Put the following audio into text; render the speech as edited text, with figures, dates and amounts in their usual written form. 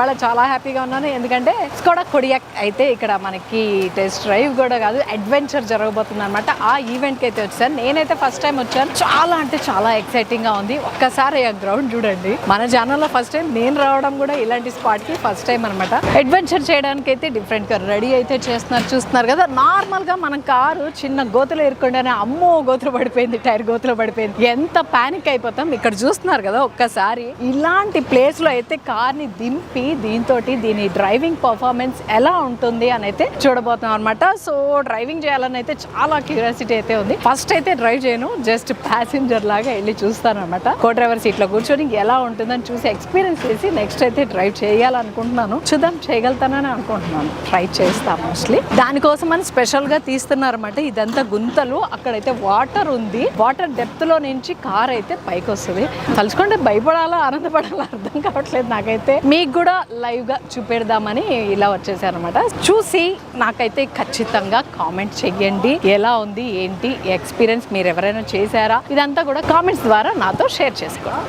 ఇవాళ చాలా హ్యాపీగా ఉన్నాను, ఎందుకంటే స్కోడా కొడియాక్ అయితే ఇక్కడ మనకి టెస్ట్ డ్రైవ్ కూడా కాదు, అడ్వెంచర్ జరగబోతుంది అనమాట. ఆ ఈవెంట్కి అయితే వచ్చాను. నేనైతే ఫస్ట్ టైం వచ్చాను. చాలా అంటే చాలా ఎక్సైటింగ్ గా ఉంది. ఒక్కసారి ఆ గ్రౌండ్ చూడండి. మన ఛానల్లో ఫస్ట్ టైం నేను రావడం కూడా ఇలాంటి స్పాట్ కి ఫస్ట్ టైం అనమాట. అడ్వెంచర్ చేయడానికి అయితే డిఫరెంట్ గా రెడీ అయితే చేస్తున్నారు, చూస్తున్నారు కదా. నార్మల్ గా మన కారు చిన్న గోతులు ఎరుకుండానే అమ్మో గోతులు పడిపోయింది, టైర్ గోతులు పడిపోయింది, ఎంత పానిక్ అయిపోతాం. ఇక్కడ చూస్తున్నారు కదా, ఒక్కసారి ఇలాంటి ప్లేస్ లో అయితే కార్ ని దింపి దీని డ్రైవింగ్ పర్ఫార్మెన్స్ ఎలా ఉంటుంది అని అయితే చూడబోతున్నాం అనమాట. సో డ్రైవింగ్ చేయాలని అయితే చాలా క్యూరియాసిటీ అయితే ఉంది. ఫస్ట్ అయితే డ్రైవ్ చేయను, జస్ట్ ప్యాసింజర్ లాగా వెళ్ళి చూస్తాను అనమాట. కో డ్రైవర్ సీట్ లో కూర్చొని ఎలా ఉంటుందని చూసి ఎక్స్పీరియన్స్ చేసి నెక్స్ట్ అయితే డ్రైవ్ చేయాలనుకుంటున్నాను. చూద్దాం, చేయగలుగుతానని అనుకుంటున్నాను. ట్రై చేస్తాను మోస్ట్లీ. దానికోసం అని స్పెషల్ గా తీస్తున్నారు అనమాట. ఇదంతా గుంతలు, అక్కడైతే వాటర్ ఉంది. వాటర్ డెప్త్ లో నుంచి కార్ అయితే పైకి వస్తుంది. తలుచుకుంటే భయపడాలా ఆనందపడాలా అర్థం కావట్లేదు నాకైతే. మీకు కూడా లైవ్ గా చూపెడదామని ఇలా వచ్చేసాను అనమాట. చూసి నాకైతే ఖచ్చితంగా కామెంట్ చెయ్యండి, ఎలా ఉంది ఏంటి ఎక్స్పీరియన్స్, మీరు ఎవరైనా చేశారా, ఇదంతా కూడా కామెంట్స్ ద్వారా నాతో షేర్ చేసుకోండి.